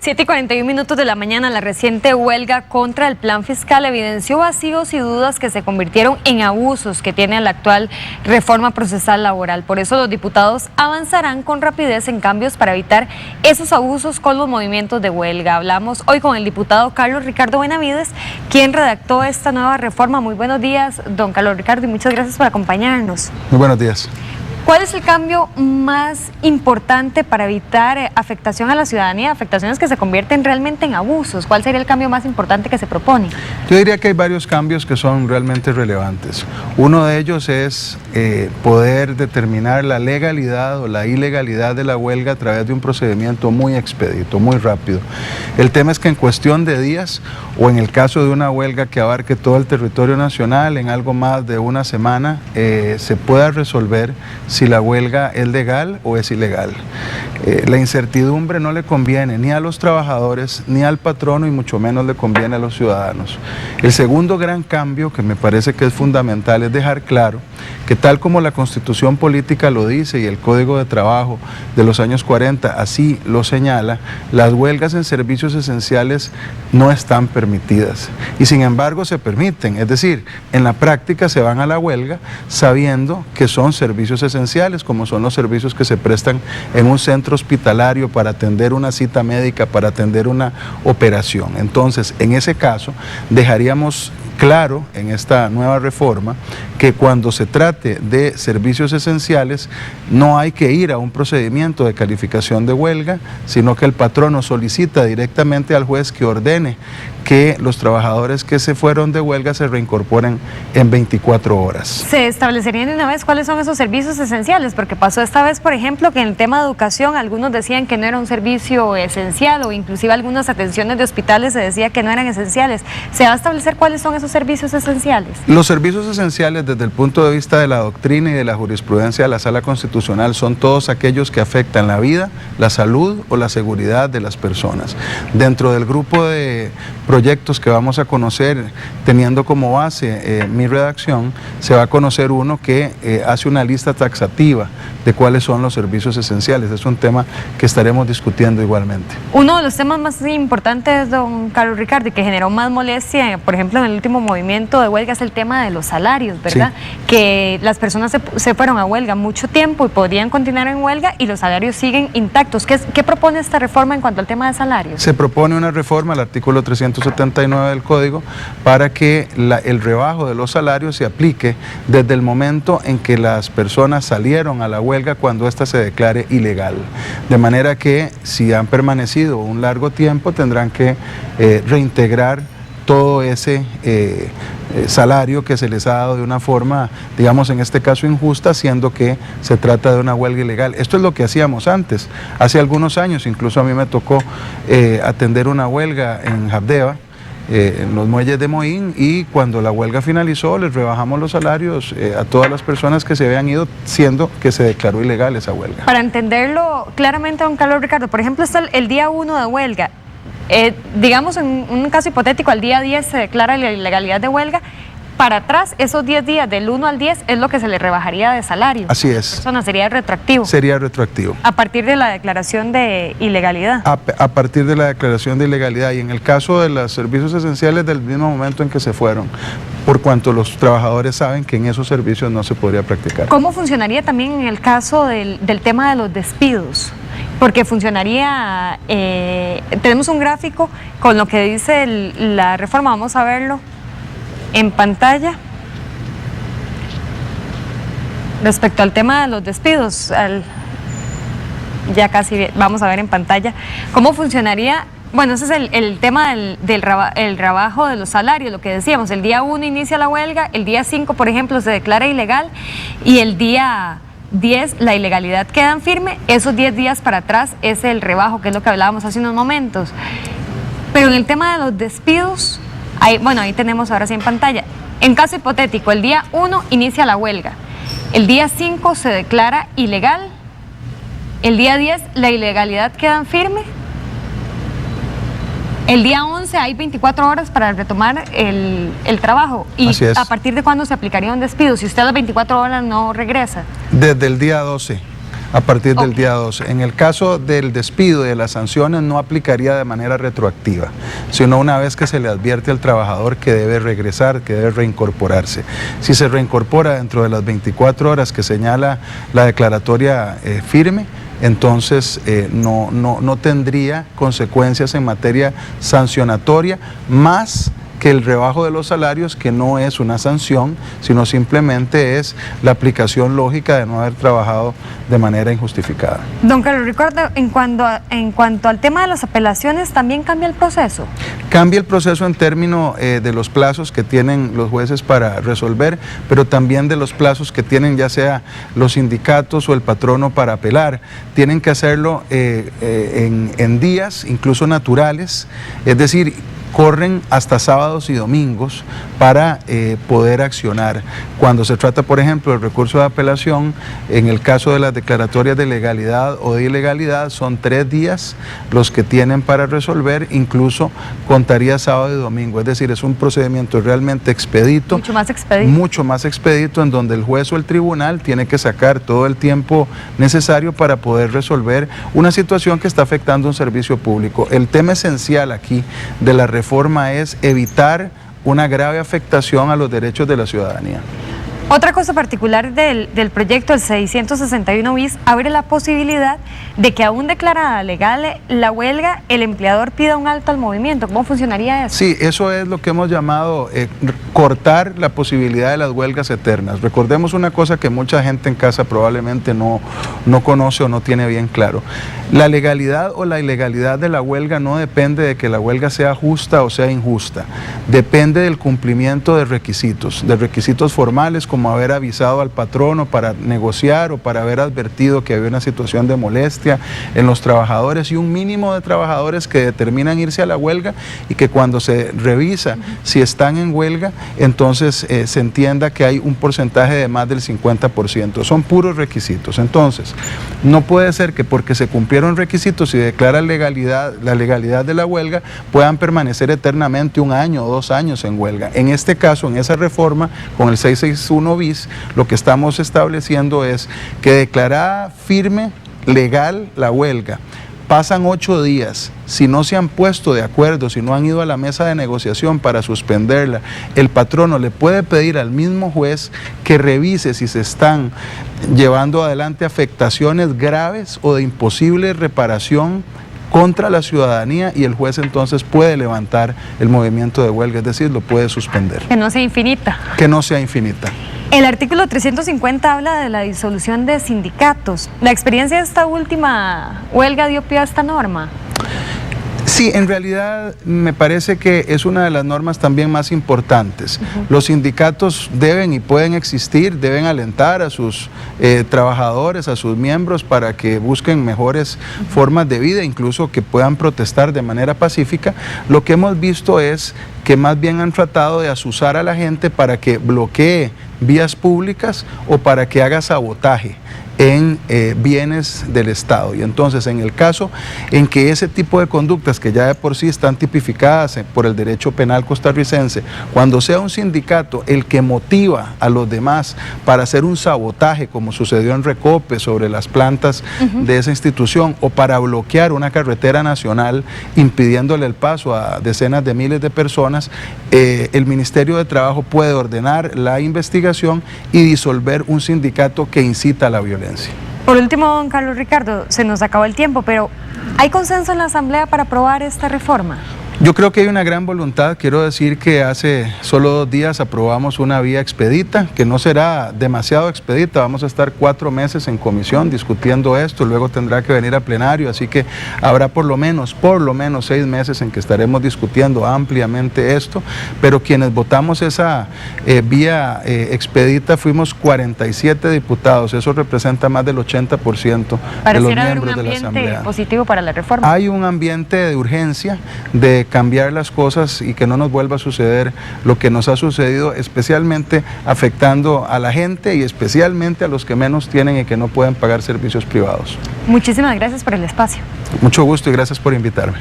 7:41 de la mañana, la reciente huelga contra el plan fiscal evidenció vacíos y dudas que se convirtieron en abusos que tiene la actual reforma procesal laboral. Por eso los diputados avanzarán con rapidez en cambios para evitar esos abusos con los movimientos de huelga. Hablamos hoy con el diputado Carlos Ricardo Benavides, quien redactó esta nueva reforma. Muy buenos días, don Carlos Ricardo, y muchas gracias por acompañarnos. Muy buenos días. ¿Cuál es el cambio más importante para evitar afectación a la ciudadanía, afectaciones que se convierten realmente en abusos? ¿Cuál sería el cambio más importante que se propone? Yo diría que hay varios cambios que son realmente relevantes. Uno de ellos es poder determinar la legalidad o la ilegalidad de la huelga a través de un procedimiento muy expedito, muy rápido. El tema es que en cuestión de días, o en el caso de una huelga que abarque todo el territorio nacional, en algo más de una semana, se pueda resolver si la huelga es legal o es ilegal. La incertidumbre no le conviene ni a los trabajadores ni al patrono, y mucho menos le conviene a los ciudadanos. El segundo gran cambio, que me parece que es fundamental, es dejar claro que tal como la Constitución Política lo dice y el Código de Trabajo de los años 40 así lo señala, las huelgas en servicios esenciales no están permitidas y sin embargo se permiten. Es decir, en la práctica se van a la huelga sabiendo que son servicios esenciales, como son los servicios que se prestan en un centro hospitalario para atender una cita médica, para atender una operación. Entonces, en ese caso, dejaríamos claro en esta nueva reforma que cuando se trate de servicios esenciales no hay que ir a un procedimiento de calificación de huelga, sino que el patrono solicita directamente al juez que ordene que los trabajadores que se fueron de huelga se reincorporen en 24 horas. ¿Se establecerían de una vez cuáles son esos servicios esenciales? Porque pasó esta vez, por ejemplo, que en el tema de educación algunos decían que no era un servicio esencial, o inclusive algunas atenciones de hospitales se decía que no eran esenciales. ¿Se va a establecer cuáles son esos servicios esenciales? Los servicios esenciales, desde el punto de vista de la doctrina y de la jurisprudencia de la Sala Constitucional, son todos aquellos que afectan la vida, la salud o la seguridad de las personas. Dentro del grupo de proyectos que vamos a conocer, teniendo como base mi redacción, se va a conocer uno que hace una lista taxativa de cuáles son los servicios esenciales. Es un tema que estaremos discutiendo igualmente. Uno de los temas más importantes, don Carlos Ricardo, y que generó más molestia, por ejemplo, en el último movimiento de huelga, es el tema de los salarios, ¿verdad? Sí. Que las personas se fueron a huelga mucho tiempo y podrían continuar en huelga y los salarios siguen intactos. ¿Qué propone esta reforma en cuanto al tema de salarios? Se propone una reforma al artículo 379 del Código para que el rebajo de los salarios se aplique desde el momento en que las personas salieron a la huelga, cuando ésta se declare ilegal. De manera que si han permanecido un largo tiempo tendrán que reintegrar todo ese salario que se les ha dado de una forma, digamos en este caso injusta, siendo que se trata de una huelga ilegal. Esto es lo que hacíamos antes. Hace algunos años, incluso a mí me tocó atender una huelga en Habdeba, en los muelles de Moín, y cuando la huelga finalizó les rebajamos los salarios a todas las personas que se habían ido, siendo que se declaró ilegal esa huelga. Para entenderlo claramente, don Carlos Ricardo, por ejemplo, está el día 1 de huelga. Digamos, en un caso hipotético, al día 10 se declara la ilegalidad de huelga. Para atrás, esos 10 días, del 1 al 10, es lo que se le rebajaría de salario. Así es. Persona, sería retroactivo. Sería retroactivo. A partir de la declaración de ilegalidad. A partir de la declaración de ilegalidad, y en el caso de los servicios esenciales, del mismo momento en que se fueron, por cuanto los trabajadores saben que en esos servicios no se podría practicar. ¿Cómo funcionaría también en el caso del tema de los despidos? Porque funcionaría, tenemos un gráfico con lo que dice la reforma, vamos a verlo en pantalla. Respecto al tema de los despidos, ya casi vamos a ver en pantalla cómo funcionaría. Bueno, ese es el tema del rebajo de los salarios, lo que decíamos. El día 1 inicia la huelga, el día 5, por ejemplo, se declara ilegal, y el día 10 la ilegalidad queda en firme. Esos 10 días para atrás es el rebajo, que es lo que hablábamos hace unos momentos. Pero en el tema de los despidos, ahí tenemos ahora sí en pantalla. En caso hipotético, el día 1 inicia la huelga, el día 5 se declara ilegal, el día 10 la ilegalidad queda en firme, el día 11 hay 24 horas para retomar el trabajo. ¿Y a partir de cuándo se aplicaría un despido si usted a las 24 horas no regresa? Desde el día 12. A partir del día 12. En el caso del despido y de las sanciones no aplicaría de manera retroactiva, sino una vez que se le advierte al trabajador que debe regresar, que debe reincorporarse. Si se reincorpora dentro de las 24 horas que señala la declaratoria firme, entonces no tendría consecuencias en materia sancionatoria, más que el rebajo de los salarios, que no es una sanción, sino simplemente es la aplicación lógica de no haber trabajado de manera injustificada. Don Carlos Ricardo, en cuanto al tema de las apelaciones, ¿también cambia el proceso? Cambia el proceso en términos de los plazos que tienen los jueces para resolver, pero también de los plazos que tienen ya sea los sindicatos o el patrono para apelar. Tienen que hacerlo en días, incluso naturales, es decir, corren hasta sábados y domingos para poder accionar. Cuando se trata, por ejemplo, del recurso de apelación, en el caso de las declaratorias de legalidad o de ilegalidad, son 3 días los que tienen para resolver, incluso contaría sábado y domingo, es decir, es un procedimiento realmente expedito. Mucho más expedito. Mucho más expedito, en donde el juez o el tribunal tiene que sacar todo el tiempo necesario para poder resolver una situación que está afectando un servicio público. El tema esencial aquí de la reforma es evitar una grave afectación a los derechos de la ciudadanía. Otra cosa particular del proyecto, el 661 bis, abre la posibilidad de que aún declarada legal la huelga, el empleador pida un alto al movimiento. ¿Cómo funcionaría eso? Sí, eso es lo que hemos llamado cortar la posibilidad de las huelgas eternas. Recordemos una cosa que mucha gente en casa probablemente no conoce o no tiene bien claro. La legalidad o la ilegalidad de la huelga no depende de que la huelga sea justa o sea injusta. Depende del cumplimiento de requisitos formales, como haber avisado al patrono para negociar o para haber advertido que había una situación de molestia en los trabajadores, y un mínimo de trabajadores que determinan irse a la huelga, y que cuando se revisa si están en huelga, entonces se entienda que hay un porcentaje de más del 50%. Son puros requisitos. Entonces, no puede ser que porque se cumplieron requisitos y declara la legalidad de la huelga, puedan permanecer eternamente 1 año o 2 años en huelga. En este caso, en esa reforma, con el 661 bis, lo que estamos estableciendo es que declarada firme, legal la huelga, pasan 8 días, si no se han puesto de acuerdo, si no han ido a la mesa de negociación para suspenderla, el patrono le puede pedir al mismo juez que revise si se están llevando adelante afectaciones graves o de imposible reparación contra la ciudadanía, y el juez entonces puede levantar el movimiento de huelga, es decir, lo puede suspender. Que no sea infinita. Que no sea infinita. El artículo 350 habla de la disolución de sindicatos. ¿La experiencia de esta última huelga dio pie a esta norma? Sí, en realidad me parece que es una de las normas también más importantes. Los sindicatos deben y pueden existir, deben alentar a sus trabajadores, a sus miembros, para que busquen mejores formas de vida, incluso que puedan protestar de manera pacífica. Lo que hemos visto es que más bien han tratado de azuzar a la gente para que bloquee vías públicas o para que haga sabotaje en bienes del Estado. Y entonces, en el caso en que ese tipo de conductas, que ya de por sí están tipificadas por el derecho penal costarricense, cuando sea un sindicato el que motiva a los demás para hacer un sabotaje, como sucedió en Recope sobre las plantas de esa institución, o para bloquear una carretera nacional impidiéndole el paso a decenas de miles de personas, el Ministerio de Trabajo puede ordenar la investigación y disolver un sindicato que incita a la violencia. Por último, don Carlos Ricardo, se nos acabó el tiempo, pero ¿hay consenso en la Asamblea para aprobar esta reforma? Yo creo que hay una gran voluntad. Quiero decir que hace solo 2 días aprobamos una vía expedita, que no será demasiado expedita. Vamos a estar 4 meses en comisión discutiendo esto, luego tendrá que venir a plenario, así que habrá por lo menos 6 meses en que estaremos discutiendo ampliamente esto, pero quienes votamos esa vía expedita fuimos 47 diputados, eso representa más del 80% de los miembros de la Asamblea. Pareciera haber un ambiente positivo para la reforma. Hay un ambiente de urgencia, de cambiar las cosas y que no nos vuelva a suceder lo que nos ha sucedido, especialmente afectando a la gente y especialmente a los que menos tienen y que no pueden pagar servicios privados. Muchísimas gracias por el espacio. Mucho gusto y gracias por invitarme.